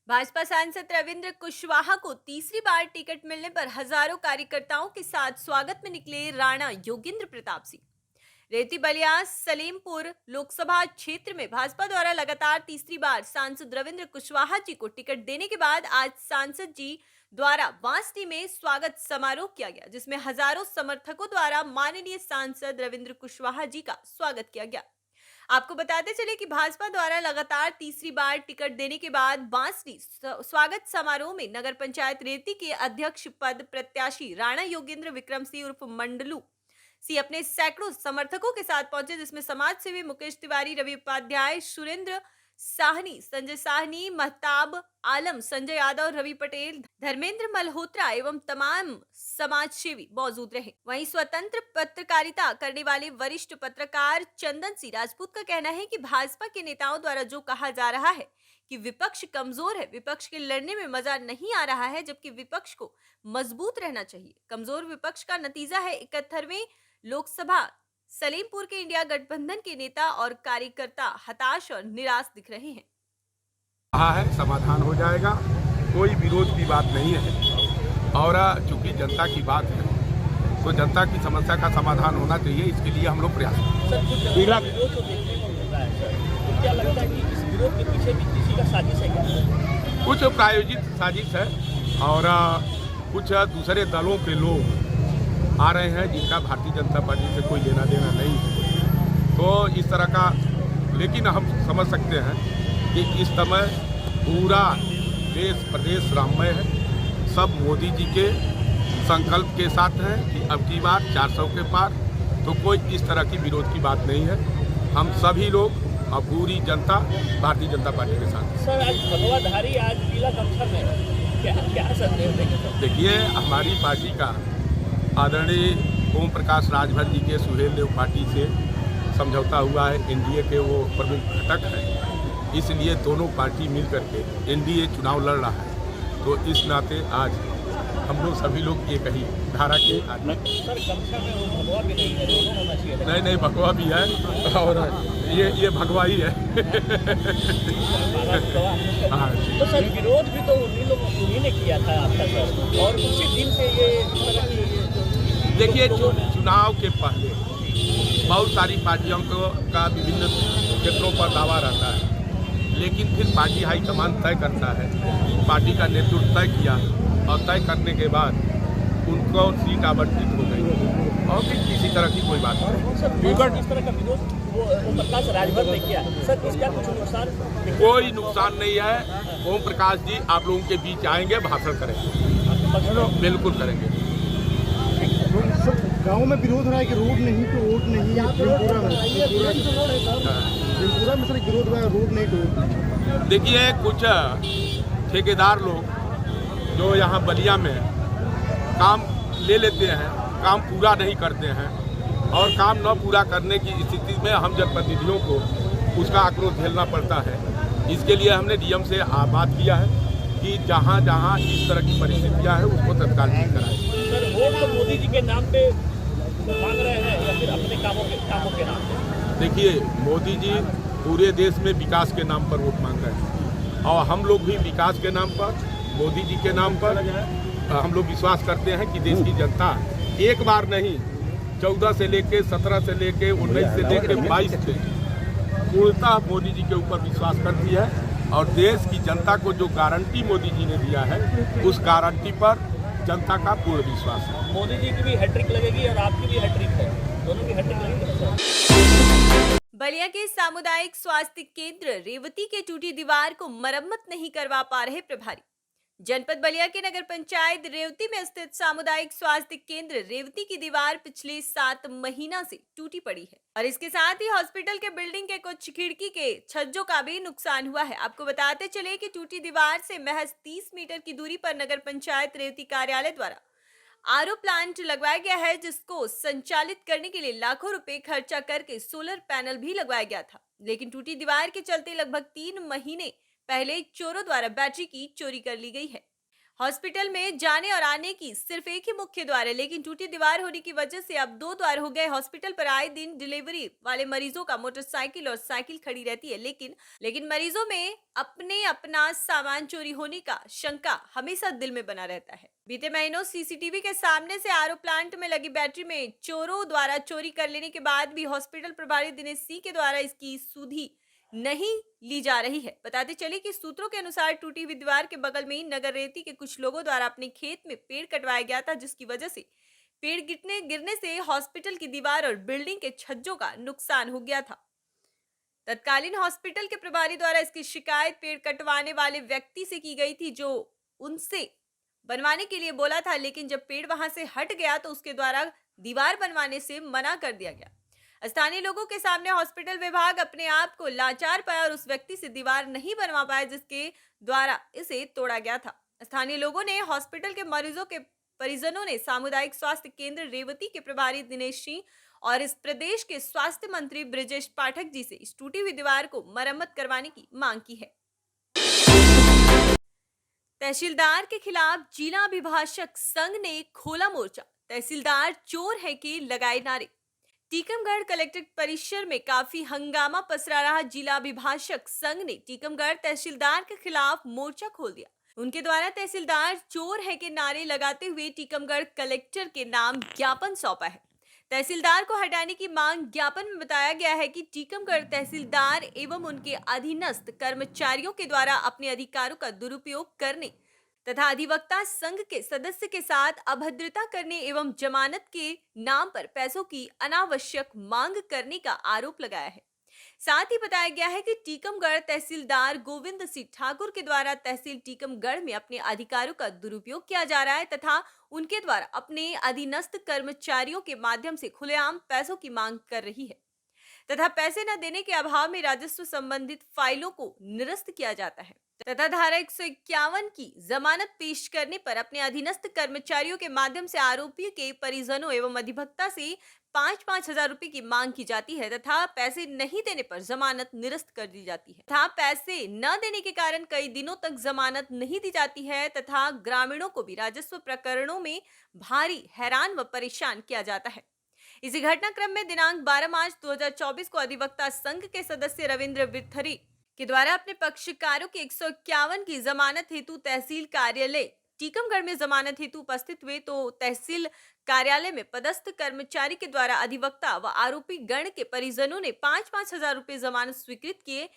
भाजपा सांसद रविंद्र कुशवाहा को तीसरी बार टिकट मिलने पर हजारों कार्यकर्ताओं के साथ स्वागत में निकले राणा योगेंद्र प्रताप सिंह। रेवती बलिया सलेमपुर लोकसभा क्षेत्र में भाजपा द्वारा लगातार तीसरी बार सांसद रविंद्र कुशवाहा जी को टिकट देने के बाद आज सांसद जी द्वारा वांसली में स्वागत समारोह किया गया, जिसमें हजारों समर्थकों द्वारा माननीय सांसद रविंद्र कुशवाहा जी का स्वागत किया गया। आपको बताते चले कि भाजपा द्वारा लगातार तीसरी बार टिकट देने के बाद बांसली स्वागत समारोह में नगर पंचायत रेवती के अध्यक्ष पद प्रत्याशी राणा योगेंद्र विक्रम सिंह उर्फ मंडलू सी अपने सैकड़ों समर्थकों के साथ पहुंचे, जिसमें समाज सेवी मुकेश तिवारी, रवि उपाध्याय, सुरेंद्र साहनी, संजय साहनी, महताब आलम, संजय यादव, रवि पटेल, धर्मेंद्र मल्होत्रा एवं तमाम समाज सेवी मौजूद रहे। वहीं स्वतंत्र पत्रकारिता करने वाले वरिष्ठ पत्रकार चंदन सी राजपूत का कहना है कि भाजपा के नेताओं द्वारा जो कहा जा रहा है कि विपक्ष कमजोर है, विपक्ष के लड़ने में मजा नहीं आ रहा है, जबकि विपक्ष को मजबूत रहना चाहिए। कमजोर विपक्ष का नतीजा है 71वें लोकसभा सलेमपुर के इंडिया गठबंधन के नेता और कार्यकर्ता हताश और निराश दिख रहे हैं। कहा है समाधान हो जाएगा, कोई विरोध की बात नहीं है। और चूंकि जनता की बात है तो जनता की समस्या का समाधान होना चाहिए, इसके लिए हम लोग प्रयास करेंगे। विरोध तो देखने को मिल रहा है सर, तो क्या लगता है कि इस विरोध के पीछे भी किसी का साजिश है क्या? कुछ प्रायोजित साजिश है और कुछ दूसरे दलों के लोग आ रहे हैं जिनका भारतीय जनता पार्टी से कोई लेना देना नहीं है। तो इस तरह का, लेकिन हम समझ सकते हैं कि इस समय पूरा देश प्रदेश राममय है। सब मोदी जी के संकल्प के साथ हैं कि अब की बार 400 के पार, तो कोई इस तरह की विरोध की बात नहीं है। हम सभी लोग और पूरी जनता भारतीय जनता पार्टी के साथ है। सर, आज भगवाधारी आज पीला गमछा में क्या क्या संदेश देंगे सर? देखिए, हमारी पार्टी का आदरणीय ओम प्रकाश राजभर जी के सुहेल देव पार्टी से समझौता हुआ है। एनडीए के वो प्रमुख घटक हैं, इसलिए दोनों पार्टी मिल करके एनडीए चुनाव लड़ रहा है। तो इस नाते आज हम लोग सभी लोग एक ही धारा के आदमी। सर, गमछा में वो भगवा भी नहीं है, दोनों होना चाहिए। नहीं, भगवा भी है और ये भगवा ही है। हाँ। तो सर, विरोध भी तो उन्हीं ने किया था आपका सर, और उसी दिन से ये इस तरह की देखिए, चुनाव के पहले बहुत सारी पार्टियों का विभिन्न क्षेत्रों पर दावा रहता है, लेकिन फिर पार्टी हाईकमान तय करता है। पार्टी का नेतृत्व तय किया और तय करने के बाद उनको सीट आवंटित हो गई और फिर किसी तरह की कोई बात नहीं। सर, इस तरह का विरोध वो ओम प्रकाश राजभर ने किया सर, इसका कुछ नुकसान? कोई नुकसान नहीं है। ओम प्रकाश जी आप लोगों के बीच आएंगे, भाषण करेंगे, बिल्कुल करेंगे। गांव में विरोध हो रहा है कि रोड नहीं तो वोट नहीं। त्रिपुरा में सर विरोध हो रहा है, रोड नहीं तो वोट नहीं। देखिए, कुछ ठेकेदार लोग जो यहाँ बलिया में काम ले लेते हैं, काम पूरा नहीं करते हैं और काम न पूरा करने की स्थिति में हम जनप्रतिनिधियों को उसका आक्रोश झेलना पड़ता है। इसके लिए हमने डीएम से बात किया है कि जहाँ जहाँ इस तरह की परिस्थितियाँ हैं उसको तत्काल ठीक कराएं। सर, वोट तो मोदी जी के नाम पे मांग रहे हैं या फिर अपने कामों के नाम पे? देखिए, मोदी जी पूरे देश में विकास के नाम पर वोट मांग रहे हैं और हम लोग भी विकास के नाम पर, मोदी जी के नाम पर हम लोग विश्वास करते हैं कि देश की जनता एक बार नहीं, 14 से लेके 17 से लेके 19 से लेके 22 से पूर्णतः मोदी जी के ऊपर विश्वास करती है और देश की जनता को जो गारंटी मोदी जी ने दिया है उस गारंटी पर जनता का पूर्ण विश्वास है। मोदी जी की भी हैट्रिक लगेगी और आपकी भी हैट्रिक है, दोनों की हैट्रिक लगेगी। बलिया के सामुदायिक स्वास्थ्य केंद्र रेवती के टूटी दीवार को मरम्मत नहीं करवा पा रहे प्रभारी। जनपद बलिया के नगर पंचायत रेवती में स्थित सामुदायिक स्वास्थ्य केंद्र रेवती की दीवार पिछले 7 महीना से टूटी पड़ी है और इसके साथ ही हॉस्पिटल के बिल्डिंग के कुछ खिड़की के छज्जों का भी नुकसान हुआ है। आपको बताते चले कि टूटी दीवार से महज 30 मीटर की दूरी पर नगर पंचायत रेवती कार्यालय द्वारा आरओ प्लांट लगवाया गया है, जिसको संचालित करने के लिए लाखों रुपए खर्चा करके सोलर पैनल भी लगवाया गया था, लेकिन टूटी दीवार के चलते लगभग 3 महीने पहले चोरों द्वारा बैटरी की चोरी कर ली गई है। हॉस्पिटल में जाने और आने की सिर्फ एक ही मुख्य द्वार है, लेकिन टूटी दीवार होने की वजह से अब 2 द्वार हो गए। हॉस्पिटल पर आए दिन डिलीवरी वाले मरीजों का मोटरसाइकिल और साइकिल खड़ी रहती है, लेकिन मरीजों में अपना सामान चोरी होने का शंका हमेशा दिल में बना रहता है। बीते महीनों सीसीटीवी के सामने से आरओ प्लांट में लगी बैटरी में चोरों द्वारा चोरी कर लेने के बाद भी हॉस्पिटल प्रभारी दिनेश सिंह के द्वारा इसकी सुधि नहीं ली जा रही है। बताते चले कि सूत्रों के अनुसार टूटी हुई दीवार के बगल में ही नगर रेती के कुछ लोगों द्वारा अपने खेत में पेड़ कटवाया गया था, जिसकी वजह से पेड़ गिरने से हॉस्पिटल की दीवार और बिल्डिंग के छज्जों का नुकसान हो गया था। तत्कालीन हॉस्पिटल के प्रभारी द्वारा इसकी शिकायत पेड़ कटवाने वाले व्यक्ति से की गई थी, जो उनसे बनवाने के लिए बोला था, लेकिन जब पेड़ वहां से हट गया तो उसके द्वारा दीवार बनवाने से मना कर दिया गया। स्थानीय लोगों के सामने हॉस्पिटल विभाग अपने आप को लाचार पाया और उस व्यक्ति से दीवार नहीं बनवा पाया, जिसके द्वारा इसे तोड़ा गया था। स्थानीय लोगों ने, हॉस्पिटल के मरीजों के परिजनों ने सामुदायिक स्वास्थ्य केंद्र रेवती के प्रभारी दिनेश सिंह और इस प्रदेश के स्वास्थ्य मंत्री ब्रिजेश पाठक जी से इस टूटी हुई दीवार को मरम्मत करवाने की मांग की है। तहसीलदार के खिलाफ जिला अभिभाषक संघ ने खोला मोर्चा। तहसीलदार चोर है के लगाए नारे। टीकमगढ़ कलेक्ट्रेट परिसर में काफी हंगामा पसरा रहा। जिला अभिभाषक संघ ने टीकमगढ़ तहसीलदार के खिलाफ मोर्चा खोल दिया। उनके द्वारा तहसीलदार चोर है के नारे लगाते हुए टीकमगढ़ कलेक्टर के नाम ज्ञापन सौंपा है। तहसीलदार को हटाने की मांग ज्ञापन में बताया गया है कि टीकमगढ़ तहसीलदार एवं उनके अधीनस्थ कर्मचारियों के द्वारा अपने अधिकारों का दुरुपयोग करने तथा अधिवक्ता संघ के सदस्य के साथ अभद्रता करने एवं जमानत के नाम पर पैसों की अनावश्यक मांग करने का आरोप लगाया है। साथ ही बताया गया है कि टीकमगढ़ तहसीलदार गोविंद सिंह ठाकुर के द्वारा तहसील टीकमगढ़ में अपने अधिकारों का दुरुपयोग किया जा रहा है तथा उनके द्वारा अपने अधीनस्थ कर्मचारियों के माध्यम से खुलेआम पैसों की मांग कर रही है तथा पैसे न देने के अभाव में राजस्व संबंधित फाइलों को निरस्त किया जाता है तथा धारा 151 की जमानत पेश करने पर अपने अधीनस्थ कर्मचारियों के माध्यम से आरोपी के परिजनों एवं अधिवक्ता से 5-5 हजार रुपए की मांग की जाती है तथा पैसे नहीं देने पर जमानत निरस्त कर दी जाती है तथा पैसे न देने के कारण कई दिनों तक जमानत नहीं दी जाती है तथा ग्रामीणों को भी राजस्व प्रकरणों में भारी हैरान व परेशान किया जाता है। इसी घटनाक्रम में दिनांक 12 मार्च 2024 को अधिवक्ता संघ के सदस्य रविंद्र विथरी के द्वारा अपने पक्षकारों के 151 की जमानत हेतु तहसील कार्यालय टीकमगढ़ में जमानत हेतु उपस्थित हुए तो तहसील कार्यालय में पदस्थ कर्मचारी के द्वारा अधिवक्ता व आरोपी गण के परिजनों ने 5-5 हजार रुपए जमानत स्वीकृत किए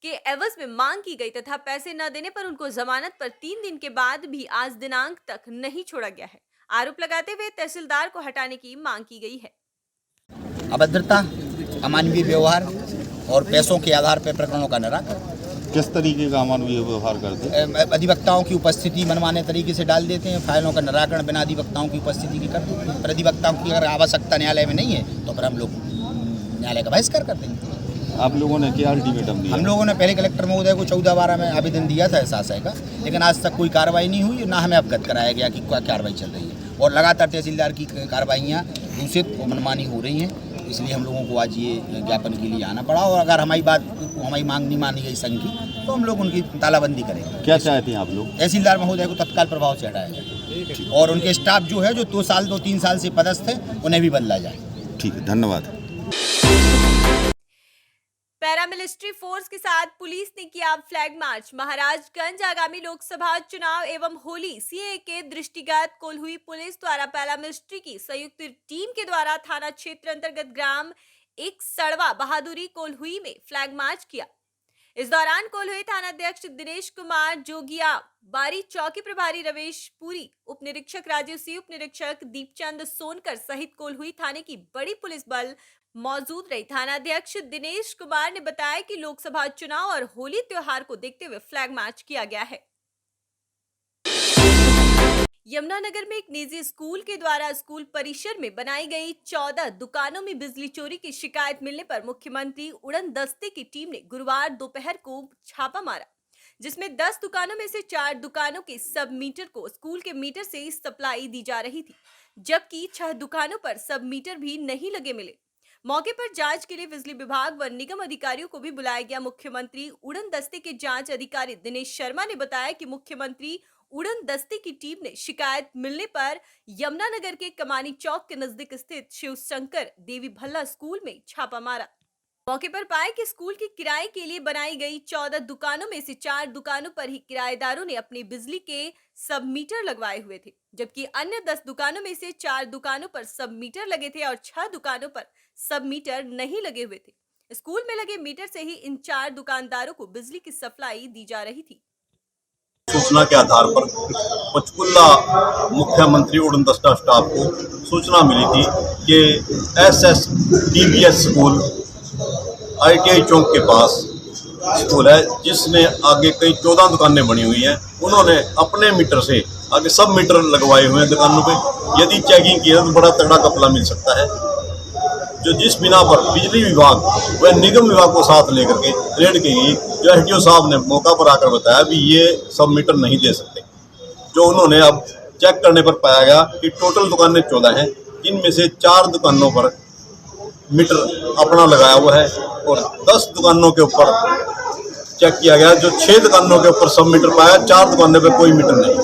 के एवज में मांग की गई तथा पैसे न देने पर उनको जमानत पर 3 दिन के बाद भी आज दिनांक तक नहीं छोड़ा गया है। आरोप लगाते हुए तहसीलदार को हटाने की मांग की गई है। अभद्रता, अमानवीय व्यवहार और पैसों के आधार पर प्रकरणों का निराकरण। किस तरीके का अमानवीय व्यवहार करते हैं? अधिवक्ताओं की उपस्थिति मनमाने तरीके से डाल देते हैं। फाइलों का निराकरण बिना अधिवक्ताओं की उपस्थिति की करते हैं। पर अधिवक्ताओं की अगर आवश्यकता न्यायालय में नहीं है तो फिर हम लोग न्यायालय का बहिष्कार करते हैं। आप लोगों ने क्या अल्टीमेटम दिया? हम लोगों ने पहले कलेक्टर महोदय को 14-12 में आवेदन दिया था शासन का, लेकिन आज तक कोई कार्रवाई नहीं हुई, ना हमें अवगत कराया गया कि क्या कार्रवाई चल रही है और लगातार तहसीलदार की कार्रवाइयाँ दूषित और मनमानी हो रही हैं। इसलिए हम लोगों को आज ये ज्ञापन के लिए आना पड़ा और अगर हमारी मांग नहीं मानी गई संघ की तो हम लोग उनकी तालाबंदी करेंगे। क्या चाहते हैं आप लोग? तहसीलदार महोदय को तत्काल प्रभाव से हटाया जाए और उनके स्टाफ जो है जो 2-3 साल से पदस्थ है उन्हें भी बदला जाए। ठीक है, धन्यवाद। पैरामिलिट्री फोर्स के साथ पुलिस ने किया फ्लैग मार्च। महाराजगंज आगामी लोकसभा चुनाव एवं होली सीए के दृष्टिगत कोल्हुई पुलिस द्वारा पैरामिलिट्री की संयुक्त टीम के द्वारा थाना क्षेत्र अंतर्गत ग्राम एक सड़वा बहादुरी कोल्हुई में फ्लैग मार्च किया। इस दौरान कोल्हुई थानाध्यक्ष दिनेश कुमार जोगिया, बारी चौकी प्रभारी रमेश पुरी, उप निरीक्षक राजीव सिंह, उप निरीक्षक दीपचंद सोनकर सहित कोल्हुई थाने की बड़ी पुलिस बल मौजूद रही। थानाध्यक्ष दिनेश कुमार ने बताया कि लोकसभा चुनाव और होली त्योहार को देखते हुए फ्लैग मार्च किया गया है। यमुनानगर में एक निजी स्कूल के द्वारा स्कूल परिसर में बनाई गई 14 दुकानों में बिजली चोरी की शिकायत मिलने पर मुख्यमंत्री उड़न दस्ते की टीम ने गुरुवार दोपहर को छापा मारा, जिसमें 10 दुकानों में से 4 दुकानों के सब मीटर को स्कूल के मीटर से सप्लाई दी जा रही थी, जबकि 6 दुकानों पर सब मीटर भी नहीं लगे मिले। मौके पर जांच के लिए बिजली विभाग व निगम अधिकारियों को भी बुलाया गया। मुख्यमंत्री उड़न दस्ते के जांच अधिकारी दिनेश शर्मा ने बताया कि मुख्यमंत्री उड़न दस्ते की टीम ने शिकायत मिलने पर यमुनानगर के कमानी चौक के नजदीक स्थित शिव शंकर देवी भल्ला स्कूल में छापा मारा। मौके पर पाए कि स्कूल के किराए के लिए बनाई गई 14 दुकानों में से 4 दुकानों पर ही किराएदारों ने अपने बिजली के सब मीटर लगवाए हुए थे, जबकि अन्य 10 दुकानों में से 4 दुकानों पर सब मीटर लगे थे और 6 दुकानों पर सब मीटर नहीं लगे हुए थे। स्कूल में लगे मीटर से ही इन 4 दुकानदारों को बिजली की सप्लाई दी जा रही थी। सूचना के आधार पर पंचकुला मुख्यमंत्री उड़न दस्ता स्टाफ को सूचना मिली थी कि SSDBS स्कूल ITI चौक के पास स्कूल है, जिसने आगे कई 14 दुकानें बनी हुई हैं। उन्होंने अपने मीटर से आगे सब मीटर लगवाए हुए हैं दुकानों पे। यदि चेकिंग की है तो बड़ा तगड़ा कपला मिल सकता है, जो जिस बिना पर बिजली विभाग व निगम विभाग को साथ लेकर के रेड की गई। जो SDO साहब ने मौका पर आकर बताया भी ये सब मीटर नहीं दे सकते। जो उन्होंने अब चेक करने पर पाया गया कि टोटल दुकानें 14 हैं, जिनमें से 4 दुकानों पर मीटर अपना लगाया हुआ है और 10 दुकानों के ऊपर चेक किया गया। जो 6 दुकानों के ऊपर सब मीटर पाया, 4 दुकानों पर कोई मीटर नहीं।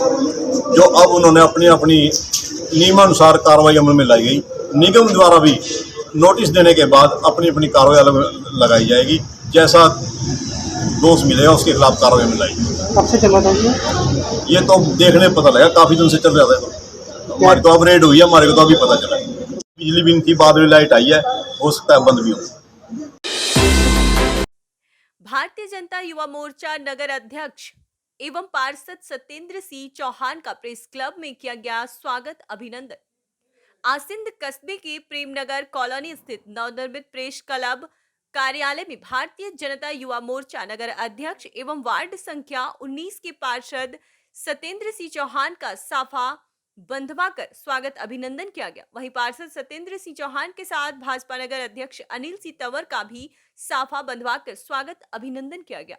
जो अब उन्होंने अपनी अपनी नियमानुसार कार्रवाई अमल में लाई गई। निगम द्वारा भी नोटिस देने के बाद अपनी अपनी कार्रवाई लगाई जाएगी। जैसा दोष मिलेगा उसके खिलाफ कार्रवाई में लाई जाएगी। कब से चला था ये तो देखने पता लगा, काफी दिन से चल रहा था। हमारी तो अब रेड हुई है, हमारे को तो अभी पता चला। बिजली भी नहीं थी, बाद में लाइट आई है, हो सकता है बंद भी हो। भारतीय जनता युवा मोर्चा नगर अध्यक्ष एवं पार्षद सत्येंद्र सिंह चौहान का प्रेस क्लब में किया गया स्वागत अभिनंदन। आसिंद कस्बे के प्रेमनगर कॉलोनी स्थित नवनिर्मित प्रेस क्लब कार्यालय में भारतीय जनता युवा मोर्चा नगर अध्यक्ष एवं वार्ड संख्या 19 के पार्षद सत्येंद्र सिंह चौहान का साफा बंधवाकर स्वागत अभिनंदन किया गया। वहीं पार्षद सत्येंद्र सिंह चौहान के साथ भाजपा नगर अध्यक्ष अनिल सिंह तंवर का भी साफा बंधवाकर स्वागत अभिनंदन किया गया।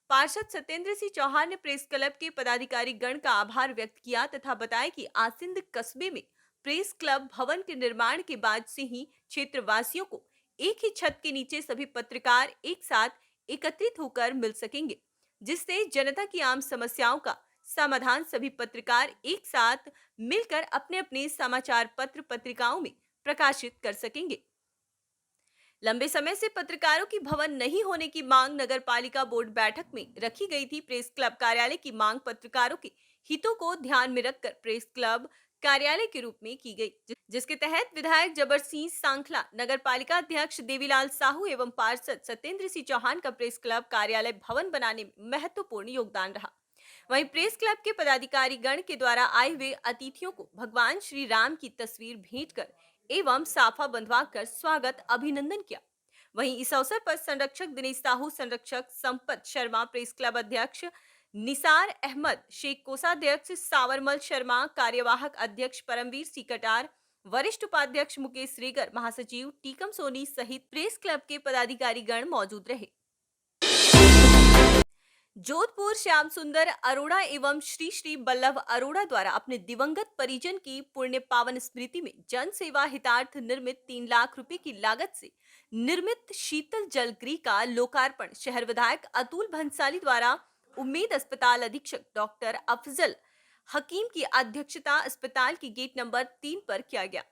पार्षद सत्येंद्र सिंह चौहान ने प्रेस क्लब के पदाधिकारी गण का आभार व्यक्त किया तथा बताया कि आसिंद कस्बे में प्रेस क्लब भवन के निर्माण के बाद से ही क्षेत्रवासियों को एक ही छत के नीचे सभी पत्रकार एक साथ एकत्रित होकर मिल सकेंगे, जिससे जनता की आम समस्याओं का समाधान सभी पत्रकार एक साथ मिलकर अपने अपने समाचार पत्र पत्रिकाओं में प्रकाशित कर सकेंगे। लंबे समय से पत्रकारों की भवन नहीं होने की मांग नगर पालिका बोर्ड बैठक में रखी गई थी। प्रेस क्लब कार्यालय की मांग पत्रकारों के हितों को ध्यान में रखकर प्रेस क्लब कार्यालय के रूप में की गई, जिसके तहत विधायक जबर सिंह सांखला, नगर पालिका अध्यक्ष देवीलाल साहू एवं पार्षद सत्येंद्र सिंह चौहान का प्रेस क्लब कार्यालय भवन बनाने में महत्वपूर्ण योगदान रहा। वहीं प्रेस क्लब के पदाधिकारी गण के द्वारा आए हुए अतिथियों को भगवान श्री राम की तस्वीर भेंट कर एवं साफा बंधवाकर स्वागत अभिनंदन किया। वहीं इस अवसर पर संरक्षक दिनेश साहू, संरक्षक संपत शर्मा, प्रेस क्लब अध्यक्ष निसार अहमद शेख, कोषाध्यक्ष सावरमल शर्मा, कार्यवाहक अध्यक्ष परमवीर सिंह कटार, वरिष्ठ उपाध्यक्ष मुकेश रेगर, महासचिव टीकम सोनी सहित प्रेस क्लब के पदाधिकारी गण मौजूद रहे। जोधपुर श्याम सुंदर अरोड़ा एवं श्री श्री बल्लभ अरोड़ा द्वारा अपने दिवंगत परिजन की पुण्य पावन स्मृति में जन सेवा हितार्थ निर्मित 3 लाख रुपए की लागत से निर्मित शीतल जल गृह का लोकार्पण शहर विधायक अतुल भंसाली द्वारा उम्मीद अस्पताल अधीक्षक डॉक्टर अफजल हकीम की अध्यक्षता अस्पताल की गेट नंबर 3 पर किया गया।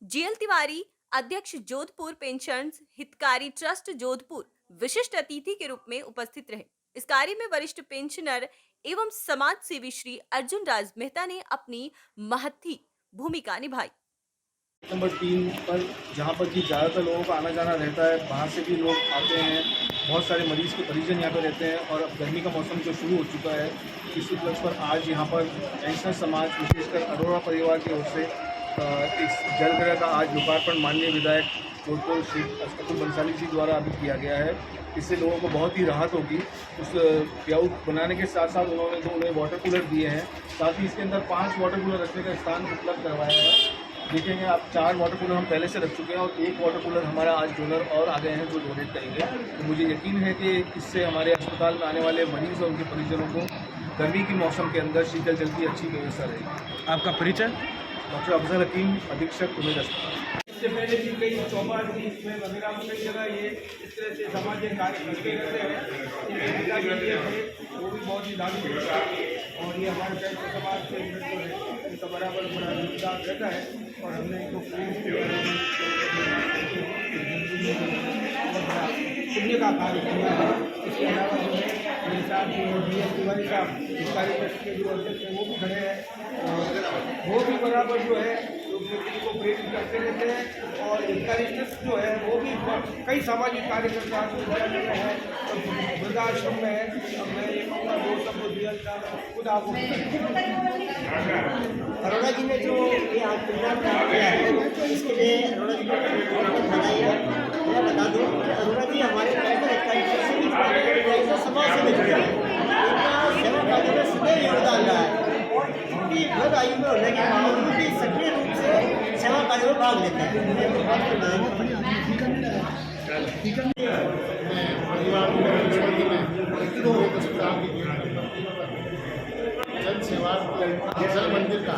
JL तिवारी अध्यक्ष जोधपुर पेंशन हितकारी ट्रस्ट जोधपुर विशिष्ट अतिथि के रूप में उपस्थित रहे। इस कार्य में वरिष्ठ पेंशनर एवं समाज सेवी श्री अर्जुन राज मेहता ने अपनी महत्ती भूमिका निभाई। नंबर 3 पर जहाँ पर कि ज़्यादातर लोगों का आना जाना रहता है, बाहर से भी लोग आते हैं, बहुत सारे मरीज के परिजन यहाँ पर रहते हैं और अब गर्मी का मौसम जो शुरू हो चुका है, इस उपलक्ष्य पर आज यहाँ पर पेंशनर समाज विशेषकर अरोड़ा परिवार की ओर से इस जलगृह का आज लोकार्पण माननीय विधायक जोधपुर श्री अतुल भंसाली जी द्वारा अभी किया गया है। इससे लोगों को बहुत ही राहत होगी। उस प्याऊट बनाने के साथ साथ उन्हें वाटर कूलर दिए हैं, साथ ही इसके अंदर 5 वाटर कूलर रखने का स्थान उपलब्ध करवाया है। देखेंगे आप 4 वाटर कूलर हम पहले से रख चुके हैं और 1 वाटर कूलर हमारा आज डोनर और आ गए हैं जो डोनेट करेंगे। तो मुझे यकीन है कि इससे हमारे अस्पताल में आने वाले मरीज और उनके परिजनों को गर्मी के मौसम के अंदर शीतल जल की अच्छी व्यवस्था रहेगी। आपका परिचय? डॉक्टर अफजल हकीम, अधीक्षक उम्मीद अस्पताल। इससे पहले भी कई चौपाल थी, इसमें वगैरह में कई जगह ये इस तरह से सामाजिक कार्य करते रहते हैं। इनके पिताजी थे वो भी बहुत ही दानी और और ये हमारे कैसे समाज के अंदर जो है इनका बराबर बड़ा योगदान रहता है और हमने इनको पुण्य का कार्य किया है। इसके अलावा जो है मेरे साथ जो DL तिवारी साहब सरकारी ट्रस्ट के जो अध्यक्ष हैं वो भी खड़े हैं और वो भी बराबर जो है लोकमुक्ति को प्रेरित करते रहते हैं और सरकारी ट्रस्ट जो है वो भी कई सामाजिक कार्यकर्ता विद्यालय में है और वृद्धाश्रम में है। अब मैं ये कहूँगा वो सबको DL साहब खुद आपको अरोड़ा जी ने जो ये आज प्रोग्राम किया है इसके लिए अरोड़ा जी को बहुत बधाई है। मैं बता दूं कि अरोड़ा जी हमारे समाज से जुड़े हैं, इनका सेवा कार्य में सदैव योगदान रहा है और उनकी वृद्ध आयु में होने के बावजूद भी सक्रिय रूप से सेवा कार्य में भाग लेते हैं। मैं बहुत जल सेवा जल मंदिर का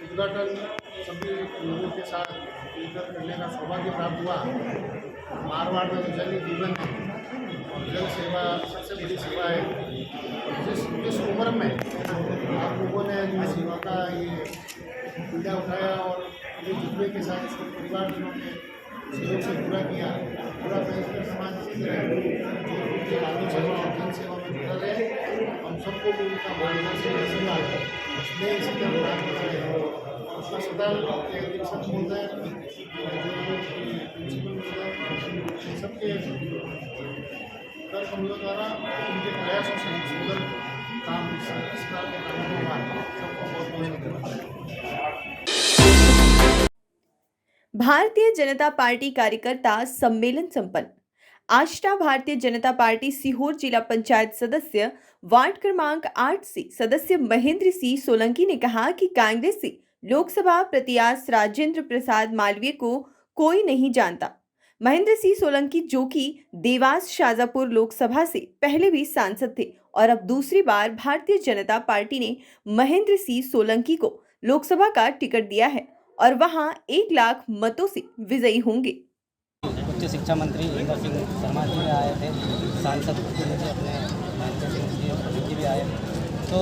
उद्घाटन सभी लोगों के साथ मिलकर करने का सौभाग्य प्राप्त हुआ। मारवाड़ में जल ही जीवन है और जल सेवा सबसे बड़ी सेवा है। जिस उम्र में आप लोगों ने सेवा का ये पीड़ा उठाया और ये जुटवे के साथ इसके परिवार ने सहयोग से पूरा किया, पूरा प्रयास समाज से आगे सेवा और जन सेवा में जुटा रहे। हम सबको भी उनका मार्गदर्शन इसी तरह उसका अस्पताल सच बोलता है सबके कर कमलों द्वारा उनके प्रयासों से सुंदर काम अस्पताल के काम हुआ। सबको बहुत बहुत धन्यवाद। भारतीय जनता पार्टी कार्यकर्ता सम्मेलन संपन्न। आष्टा भारतीय जनता पार्टी सीहोर जिला पंचायत सदस्य वार्ड क्रमांक 8 से सदस्य महेंद्र सिंह सोलंकी ने कहा कि कांग्रेस से लोकसभा प्रत्याशी राजेंद्र प्रसाद मालवीय को कोई नहीं जानता। महेंद्र सिंह सोलंकी जो कि देवास शाजापुर लोकसभा से पहले भी सांसद थे और अब दूसरी बार भारतीय जनता पार्टी ने महेंद्र सिंह सोलंकी को लोकसभा का टिकट दिया है और वहां 1 लाख मतों से विजयी होंगे। उच्च शिक्षा मंत्री इंदर सिंह शर्मा जी भी आए थे, सांसद अपने महेंद्र सिंह जी भी आए। तो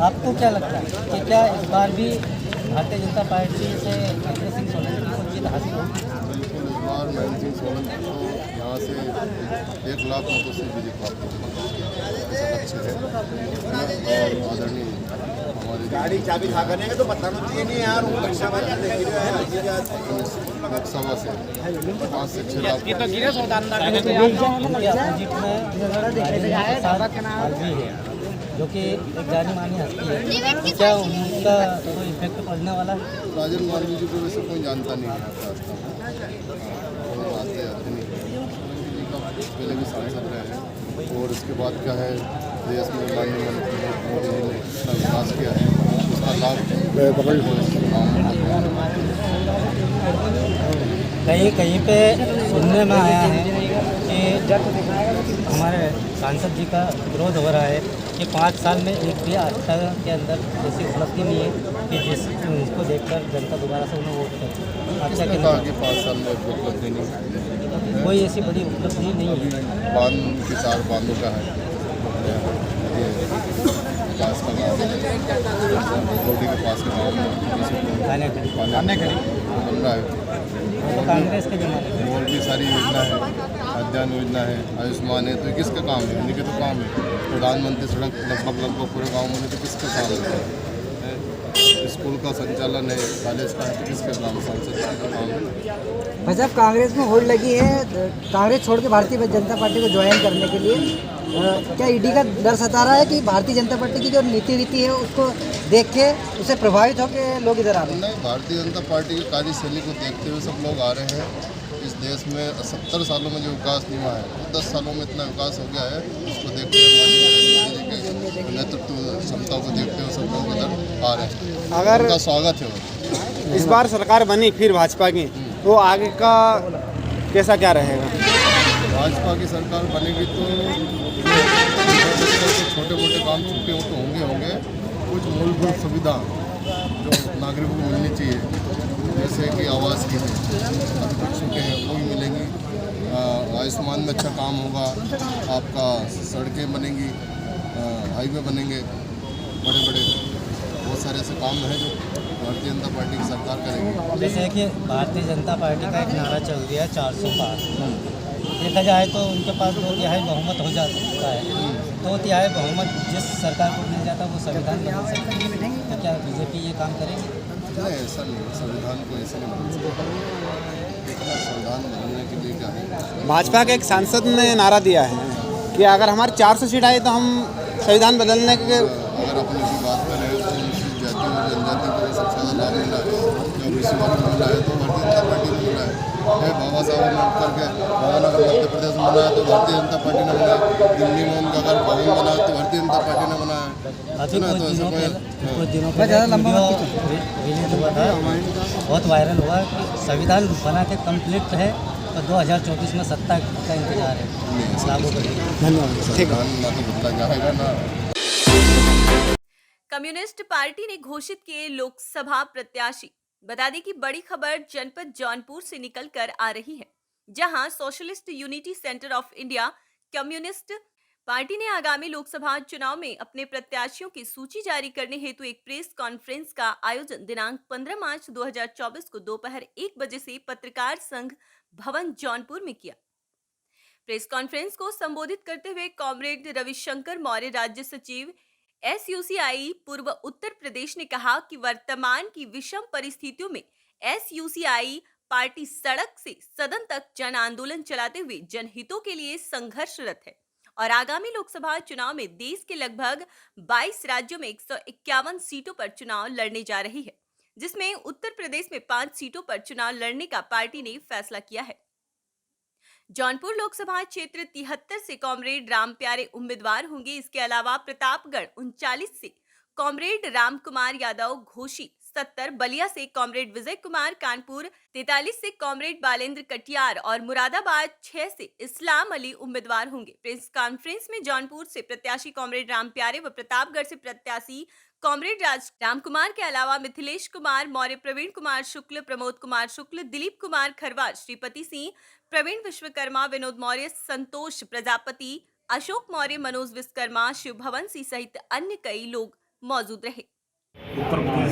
आपको क्या लगता है कि क्या इस बार भी भारतीय जनता पार्टी से महेंद्र सिंह सोलंकी को जीत हासिल होगी? बिल्कुल, इस बार महेंद्र सिंह सोलंकी को यहाँ से 1 लाख मतों से विजय प्राप्त और आदरणीय हमारी गाड़ी चाबी खा करने का तो बताना चाहिए नहीं यार। लोकसभा से 5 से 6 लाख जो कि एक जानी मानी हस्ती है, क्या उनका कोई इफेक्ट पड़ने वाला है? राजन मालवीय जी को वैसे कोई जानता नहीं है, पहले भी सांसद रहे हैं और इसके बाद क्या है देश में माननीय मंत्री मोदी जी ने इतना विकास किया है उसका लाभ कहीं पे सुनने में आया है कि हमारे सांसद जी का विरोध हो रहा है कि 5 साल में एक भी आस्था के अंदर ऐसी उपलब्धि नहीं है कि जिसको देखकर जनता दोबारा से उन्हें वोट करे। अच्छा कहा कि 5 साल में उपलब्धि नहीं है, कोई ऐसी बड़ी उपलब्धि नहीं है। बांध के 4 बांधों का है विकास का गाँव रोटी के पास का गाँव में बन रहा है। कांग्रेस के जमाने और भी सारी योजना है, अध्ययन योजना है, आयुष्मान है, तो किसका काम है? उन्हीं के तो काम है। प्रधानमंत्री सड़क लगभग पूरे गांव में तो किसका काम है? स्कूल का संचालन है, कॉलेज का है, तो किसका काम? सांसद का काम है। भाई साहब, कांग्रेस में होड़ लगी है, कांग्रेस छोड़ के भारतीय जनता पार्टी को ज्वाइन करने के लिए क्या ईडी का डर सता रहा है कि भारतीय जनता पार्टी की जो नीति रीति है उसको देख के उससे प्रभावित होकर लोग इधर आ रहे हैं? नहीं, भारतीय जनता पार्टी की कार्यशैली को देखते हुए सब लोग आ रहे हैं। इस देश में 70 सालों में जो विकास नहीं हुआ है वो 10 सालों में इतना विकास हो गया है। उसको देखते हुए नेतृत्व क्षमता को देखते हुए सब लोग इधर आ रहे हैं। अगर उनका स्वागत है। इस बार सरकार बनी फिर भाजपा की, तो आगे का कैसा क्या रहेगा? भाजपा की सरकार बनेगी तो छोटे मोटे काम छूटे तो होंगे कुछ मूलभूत सुविधा जो नागरिकों को मिलनी चाहिए, जैसे कि आवास की है, अभी कुछ छूटे हैं वो भी मिलेंगी। आयुष्मान में अच्छा काम होगा, आपका सड़कें बनेंगी हाईवे बनेंगे, बड़े बड़े बहुत सारे ऐसे काम हैं जो भारतीय जनता पार्टी की सरकार करेगी। जैसे कि भारतीय जनता पार्टी का एक नारा चल दिया है 400 पार। देखा जाए तो उनके पास 2/3 बहुमत हो जाता है। 2/3 बहुमत जिस सरकार को मिल जाता है वो संविधान बदल सकती है। तो क्या बीजेपी ये काम करेगी? नहीं, ऐसा नहीं, संविधान को ऐसे नहीं बदल सकता। संविधान बदलने के लिए क्या है, भाजपा के एक सांसद ने नारा दिया है कि अगर हमारे 400 सीट आए तो हम संविधान बदलने के। अगर अपन की बात करें तो अनुसूचित जाति और जनजाति को सबसे ज़्यादा लाभ मिला है, जो ओबीसी वालों को मिला है तो भारतीय जनता पार्टी को मिला है। बाबा साहब अम्बेडकर के भवन अगर मध्य प्रदेश में बना है तो भारतीय जनता पार्टी ने बनाया, दिल्ली में उनका अगर भवन बना है तो भारतीय जनता पार्टी ने बनाया है। अभी कुछ दिनों पहले रिलीज हुआ था, बहुत वायरल हुआ कि संविधान बना के कम्प्लीट है तो 2024 में सत्ता का इंतजार है लागू करेगी। धन्यवाद। ठीक है। संविधान ना तो बदला जाएगा ना। कम्युनिस्ट पार्टी ने घोषित किए लोकसभा प्रत्याशी। बता दें कि बड़ी खबर जनपद जौनपुर से निकलकर आ रही है, जहां socialist unity centre of India communist party ने आगामी लोकसभा चुनाव में अपने प्रत्याशियों की सूची जारी करने हेतु एक प्रेस कॉन्फ्रेंस का आयोजन दिनांक 15 मार्च 2024 को दोपहर 1 बजे से पत्रकार संघ भवन जौनपुर में किया। प्रेस कॉन्फ्रेंस को संबोधित करते हुए कॉमरेड रविशंकर मौर्य, राज्य सचिव SUCI पूर्व उत्तर प्रदेश, ने कहा कि वर्तमान की विषम परिस्थितियों में SUCI पार्टी सड़क से सदन तक जन आंदोलन चलाते हुए जनहितों के लिए संघर्षरत है और आगामी लोकसभा चुनाव में देश के लगभग 22 राज्यों में 151 सीटों पर चुनाव लड़ने जा रही है, जिसमें उत्तर प्रदेश में 5 सीटों पर चुनाव लड़ने का पार्टी ने फैसला किया है। जौनपुर लोकसभा क्षेत्र 73 से कॉमरेड राम प्यारे उम्मीदवार होंगे। इसके अलावा प्रतापगढ़ 39 से कॉमरेड राम कुमार यादव घोषी, 70 बलिया से कॉमरेड विजय कुमार कानपुर, 43 से कॉमरेड बालेंद्र कटियार और मुरादाबाद 6 से इस्लाम अली उम्मीदवार होंगे। प्रेस कॉन्फ्रेंस में जौनपुर से प्रत्याशी कॉमरेड राम प्यारे व प्रतापगढ़ से प्रत्याशी कॉमरेड राम कुमार के अलावा मिथिलेश कुमार मौर्य, प्रवीण कुमार शुक्ल, प्रमोद कुमार शुक्ल, दिलीप कुमार खरवार, श्रीपति सिंह, प्रवीण विश्वकर्मा, विनोद मौर्य, संतोष प्रजापति, अशोक मौर्य, मनोज विश्वकर्मा, शिव भवन सिंह सहित अन्य कई लोग मौजूद रहे। उत्तर प्रदेश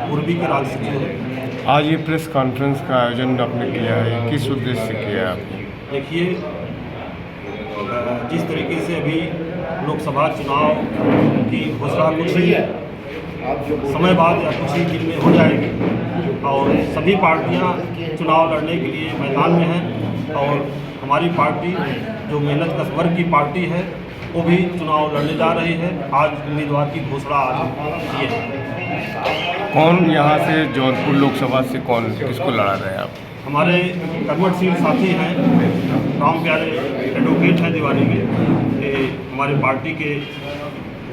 पूर्वी के राज्य सचिव, आज ये प्रेस कॉन्फ्रेंस का आयोजन आपने किया है, किस उद्देश्य से किया है आपने? देखिए, जिस तरीके से अभी लोकसभा चुनाव की घोषणा कुछ ही समय बाद या कुछ ही दिन में हो जाएगी और सभी पार्टियां चुनाव लड़ने के लिए मैदान में हैं और हमारी पार्टी जो मेहनत कश वर्ग की पार्टी है वो भी चुनाव लड़ने जा रही है। आज उम्मीदवार की घोषणा आज की है। कौन यहाँ से जौनपुर लोकसभा से कौन किसको लड़ा रहे हैं आप? हमारे कर्मठशील साथी हैं, राम प्यारे एडवोकेट हैं दिवाली में, ये हमारे पार्टी के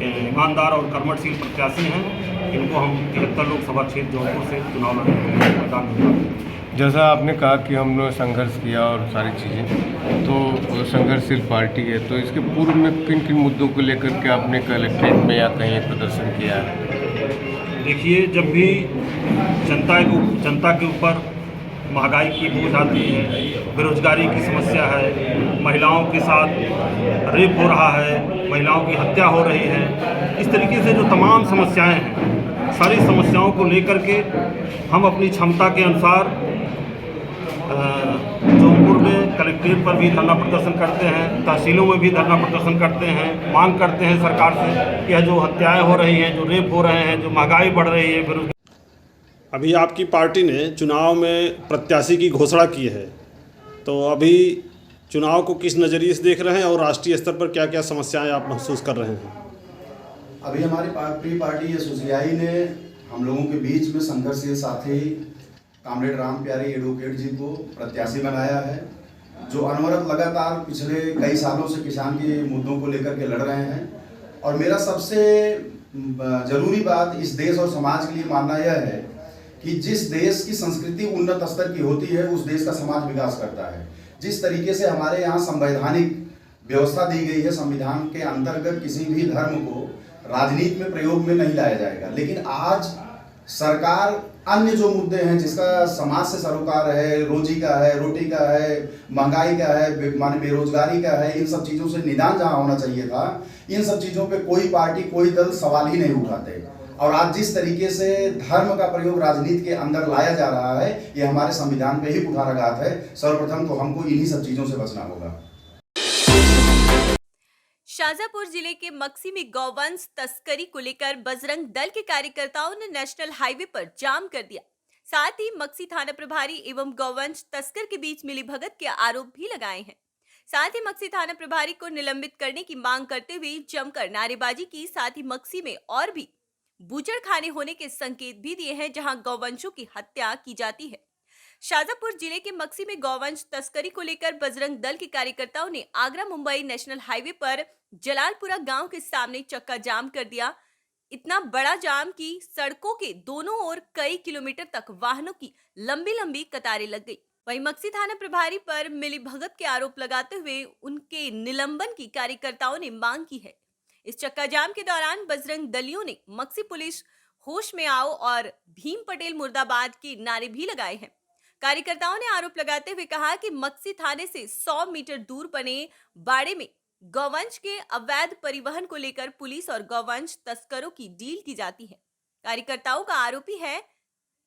ईमानदार और कर्मठशील प्रत्याशी हैं। इनको हम 73 लोकसभा क्षेत्र जौनपुर से चुनाव लड़ने के लिए मैदान में। जैसा आपने कहा कि हमने संघर्ष किया और सारी चीज़ें, तो संघर्षशील पार्टी है, तो इसके पूर्व में किन किन मुद्दों को लेकर के आपने कलेक्ट्रेट में या कहीं प्रदर्शन किया है? देखिए, जब भी जनता के ऊपर महंगाई की बोझ आती है, बेरोजगारी की समस्या है, महिलाओं के साथ रेप हो रहा है, महिलाओं की हत्या हो रही है, इस तरीके से जो तमाम समस्याएं हैं, सारी समस्याओं को लेकर के हम अपनी क्षमता के अनुसार जौनपुर में कलेक्ट्रेट पर भी धरना प्रदर्शन करते हैं, तहसीलों में भी धरना प्रदर्शन करते हैं, मांग करते हैं सरकार से कि यह जो हत्याएं हो रही हैं, जो रेप हो रहे हैं, जो महंगाई बढ़ रही है, बेरोजगारी। अभी आपकी पार्टी ने चुनाव में प्रत्याशी की घोषणा की है, तो अभी चुनाव को किस नज़रिए से देख रहे हैं और राष्ट्रीय स्तर पर क्या क्या समस्याएं आप महसूस कर रहे हैं? अभी हमारी प्री पार्टी SUCI ने हम लोगों के बीच में संघर्षशील साथी कॉमरेड राम प्यारे एडवोकेट जी को प्रत्याशी बनाया है, जो अनवरत लगातार पिछले कई सालों से किसान के मुद्दों को लेकर के लड़ रहे हैं। और मेरा सबसे ज़रूरी बात इस देश और समाज के लिए मानना यह है कि जिस देश की संस्कृति उन्नत स्तर की होती है, उस देश का समाज विकास करता है। जिस तरीके से हमारे यहाँ संवैधानिक व्यवस्था दी गई है, संविधान के अंतर्गत किसी भी धर्म को राजनीति में प्रयोग में नहीं लाया जाएगा, लेकिन आज सरकार अन्य जो मुद्दे हैं जिसका समाज से सरोकार है, रोजी का है, रोटी का है, महंगाई का है, माने बेरोजगारी का है, इन सब चीज़ों से निदान जहां होना चाहिए था, इन सब चीज़ों पे कोई पार्टी कोई दल सवाल ही नहीं उठाते। और आज जिस तरीके से धर्म का प्रयोग राजनीति के अंदर लाया जा रहा है, ये हमारे संविधान पे ही कुठाराघात है। सर्वप्रथम तो हमको इन्हीं सब चीज़ों से बचना होगा। शाजापुर जिले के मक्सी में गौवंश तस्करी को लेकर बजरंग दल के कार्यकर्ताओं ने नेशनल हाईवे पर जाम कर दिया। साथ ही मक्सी थाना प्रभारी एवं गौवंश तस्कर के बीच मिलीभगत के आरोप भी लगाए हैं। साथ ही मक्सी थाना प्रभारी को निलंबित करने की मांग करते हुए जमकर नारेबाजी की। साथ ही मक्सी में और भी बूचड़ खाने होने के संकेत भी दिए हैं जहां गौवंशों की हत्या की जाती है। शाजापुर जिले के मक्सी में गौवंश तस्करी को लेकर बजरंग दल के कार्यकर्ताओं ने आगरा मुंबई नेशनल हाईवे पर जलालपुरा गांव के सामने चक्का जाम कर दिया। इतना बड़ा जाम कि सड़कों के दोनों ओर कई किलोमीटर तक वाहनों की लंबी लंबी कतारें लग गई। वहीं मक्सी थाना प्रभारी पर मिलीभगत के आरोप लगाते हुए उनके निलंबन की कार्यकर्ताओं ने मांग की है। इस चक्का जाम के दौरान बजरंग दलियों ने मक्सी पुलिस होश में आओ और भीम पटेल मुर्दाबाद के नारे भी लगाए हैं। कार्यकर्ताओं ने आरोप लगाते हुए कहा कि मक्सी थाने से 100 मीटर दूर बने बाड़े में गौवंश के अवैध परिवहन को लेकर पुलिस और गौवंश तस्करों की डील की जाती है। कार्यकर्ताओं का आरोप है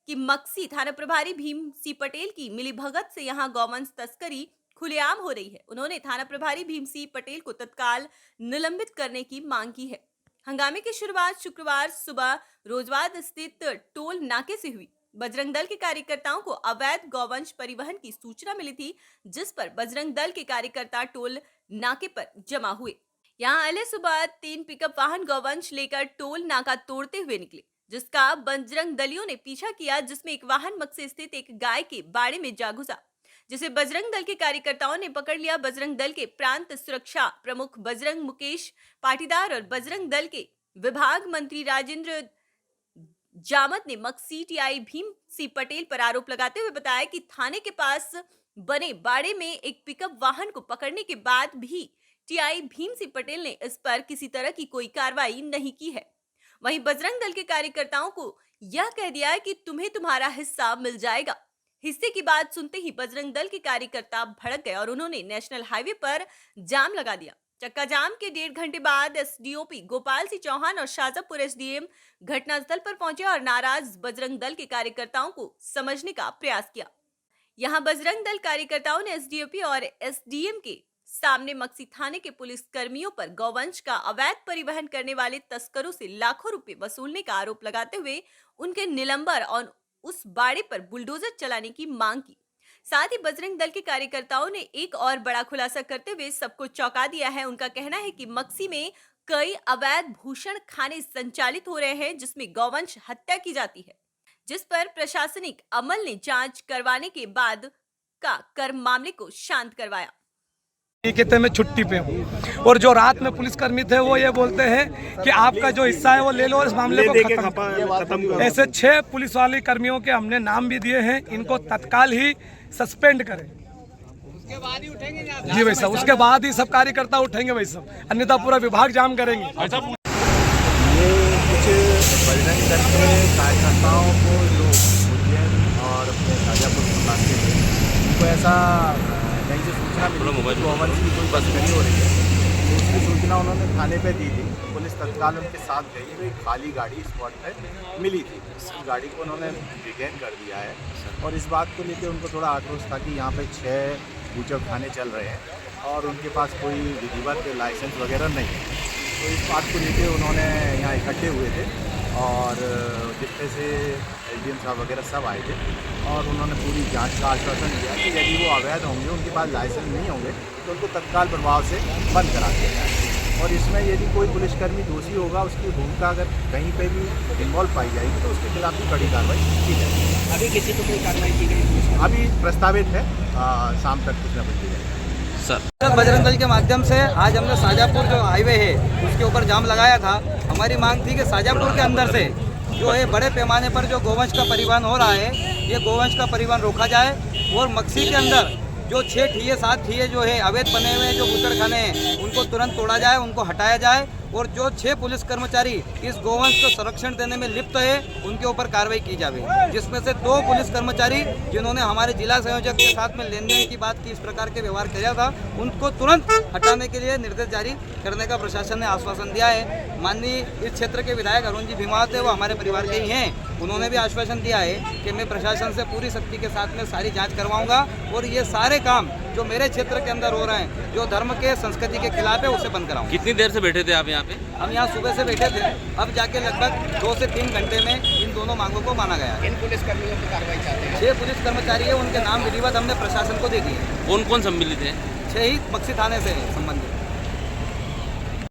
कि मक्सी थाना प्रभारी भीम सी पटेल की मिलीभगत से यहां गौवंश तस्करी खुलेआम हो रही है। उन्होंने थाना प्रभारी भीम सी पटेल को तत्काल निलंबित करने की मांग की है। हंगामे की शुरुआत शुक्रवार सुबह रोजवाद स्थित टोल नाके से हुई। बजरंग दल के कार्यकर्ताओं को अवैध गौवंश परिवहन की सूचना मिली थी, जिस पर बजरंग दल के कार्यकर्ता टोल नाके पर जमा हुए। यहां अले सुबह 3 पिकअप वाहन गौवंश लेकर टोल नाका तोड़ते हुए निकले, जिसका बजरंग दलियों ने पीछा किया, जिसमें एक वाहन मक्सी स्थित एक गाय के बाड़े में जा घुसा, जिसे बजरंग दल के कार्यकर्ताओं ने पकड़ लिया। बजरंग दल के प्रांत सुरक्षा प्रमुख बजरंग मुकेश पाटीदार और बजरंग दल के विभाग मंत्री राजेंद्र जामत ने मक्सी टीआई भीम सी पटेल पर आरोप लगाते हुए बताया कि थाने के पास बने बाड़े में एक पिकअप वाहन को पकड़ने के बाद भी टीआई भीम सी पटेल ने इस पर किसी तरह की कोई कार्रवाई नहीं की है। वहीं बजरंग दल के कार्यकर्ताओं को यह कह दिया है कि तुम्हें तुम्हारा हिस्सा मिल जाएगा। हिस्से की बात सुनते ही बजरंग दल के कार्यकर्ता भड़क गए और उन्होंने नेशनल हाईवे पर जाम लगा दिया। चक्का जाम के 1.5 घंटे बाद एसडीओपी गोपाल सिंह चौहान और शाजापुर एसडीएम घटनास्थल पर पहुंचे और नाराज बजरंग दल के कार्यकर्ताओं को समझने का प्रयास किया। यहां बजरंग दल कार्यकर्ताओं ने एसडीओपी और एसडीएम के सामने मक्सी थाने के पुलिस कर्मियों पर गौवंश का अवैध परिवहन करने वाले तस्करों से लाखों रुपए वसूलने का आरोप लगाते हुए उनके निलंबन और उस बाड़े पर बुलडोजर चलाने की मांग की। साथ ही बजरंग दल के कार्यकर्ताओं ने एक और बड़ा खुलासा करते हुए सबको चौंका दिया है। उनका कहना है कि मक्सी में कई अवैध भूषण खाने संचालित हो रहे हैं, जिसमें गौवंश हत्या की जाती है, जिस पर प्रशासनिक अमल ने जांच करवाने के बाद का कर मामले को शांत करवाया। कहते मैं छुट्टी पे हूँ और जो रात में पुलिसकर्मी थे वो ये बोलते हैं कि आपका जो हिस्सा है वो ले लो और इस मामले को खत्म करो। ऐसे 6 पुलिस वाले कर्मियों के हमने नाम भी दिए हैं, इनको तत्काल ही सस्पेंड करें। उसके बाद ही उठेंगे जी भाई साहब, उसके बाद ही सब कार्यकर्ता उठेंगे भाई साहब, अन्यथा पूरा विभाग जाम करेंगे। ये कुछ बजरंग दल के कार्यकर्ताओं को जो उज्जैन और अपने शाजापुर इलाके में उनको ऐसा कहीं से सूचना मिली कि गौवंश की कोई तस्करी हो रही है, तो उसकी सूचना उन्होंने थाने पे दी थी। पुलिस तत्काल उनके साथ गई, तो एक खाली गाड़ी स्पॉट पे मिली थी, उस गाड़ी को उन्होंने डिटेन कर दिया है और इस बात को लेकर उनको थोड़ा आक्रोश था कि यहाँ पे 6 बूचड़ खाने चल रहे हैं और उनके पास कोई विधिवत लाइसेंस वगैरह नहीं है। तो इस बात को लेकर उन्होंने यहाँ इकट्ठे हुए थे और जितने से एसडीएम साहब वगैरह सब आए थे और उन्होंने पूरी जांच का आश्वासन दिया कि यदि वो अवैध होंगे, उनके पास लाइसेंस नहीं होंगे, तो उनको तत्काल प्रभाव से बंद करा दिया जाए और इसमें यदि कोई पुलिसकर्मी दोषी होगा, उसकी भूमिका अगर कहीं पे भी इन्वॉल्व पाई जाएगी तो उसके खिलाफ भी कड़ी कार्रवाई की जाएगी। अभी किसी को कोई कार्रवाई की गई? अभी प्रस्तावित है, शाम तक कुछ न कुछ की जाएगी। बजरंग दल के माध्यम से आज हमने शाजापुर जो हाईवे है उसके ऊपर जाम लगाया था। हमारी मांग थी कि शाजापुर के अंदर से जो है बड़े पैमाने पर जो गोवंश का परिवहन हो रहा है, ये गोवंश का परिवहन रोका जाए और मक्सी के अंदर जो 6 ठिये 7 ठिये जो है अवैध बने हुए जो बूचड़खाने हैं उनको तुरंत तोड़ा जाए, उनको हटाया जाए और जो 6 पुलिस कर्मचारी इस गोवंश को संरक्षण देने में लिप्त है उनके ऊपर कार्रवाई की जावे, जिसमें से 2 पुलिस कर्मचारी जिन्होंने हमारे जिला संयोजक के साथ में लेन देन की बात की, इस प्रकार के व्यवहार किया था, उनको तुरंत हटाने के लिए निर्देश जारी करने का प्रशासन ने आश्वासन दिया है। माननीय इस क्षेत्र के विधायक अरुण जी भीमावत है, वो हमारे परिवार के ही हैं, उन्होंने भी आश्वासन दिया है कि मैं प्रशासन से पूरी सख्ती के साथ में सारी जांच करवाऊंगा और ये सारे काम जो मेरे क्षेत्र के अंदर हो रहे हैं, जो धर्म के संस्कृति के खिलाफ है, उसे बंद कराऊंगा। कितनी देर से बैठे थे आप यहाँ पे? हम यहाँ सुबह से बैठे थे, अब जाके लगभग 2 से 3 घंटे में इन दोनों मांगों को माना गया। इन पुलिस कर्मियों की कार्रवाई चाहते हैं? 6 पुलिस कर्मचारी है, उनके नाम विधिवत हमने प्रशासन को दे दिए। कौन कौन सम्मिलित है? 6 ही बक्सी थाने से संबंधित।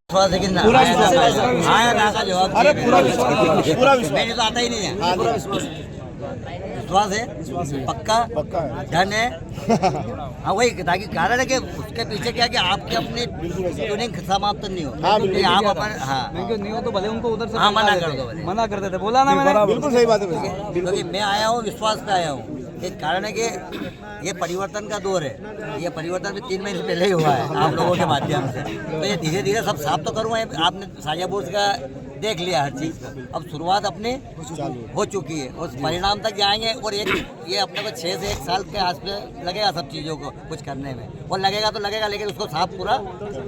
पूरा मैंने तो आता ही नहीं है, विश्वास है, पक्का डन है। हाँ वही, ताकि कारण है कि उसके पीछे क्या कि आपके अपनी ट्यूनिंग समाप्त नहीं हो, आप अपन नहीं हो तो भले उनको उधर से मना कर दो, मना कर देते, बोला ना मैंने, बिल्कुल सही बात है। क्योंकि मैं आया हूँ विश्वास पे आया हूँ, एक कारण है कि ये परिवर्तन का दौर है, ये परिवर्तन भी 3 महीने पहले ही हुआ है आप लोगों के माध्यम से, तो ये धीरे धीरे सब साफ तो करूँगा। आपने शाजापुर का देख लिया हर चीज़, अब शुरुआत अपनी हो चुकी है, उस परिणाम तक जाएंगे और ये अपने को 6 से 1 साल के आसपास लगेगा सब चीज़ों को कुछ करने में, और लगेगा तो लगेगा, लेकिन उसको साफ पूरा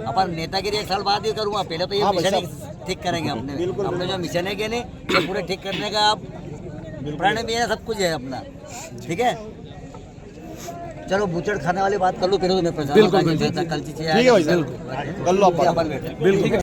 अपन नेतागिरी 1 साल बाद ही करूँगा। पहले तो ये मिशन ठीक करेंगे अपने जो मिशन है कि नहीं, ये पूरे ठीक करने का आप प्रण भी है, सब कुछ है अपना, ठीक है। चलो बूचड़ खाने वाली बात कर लो, फिर तो मैं कल चीज़ें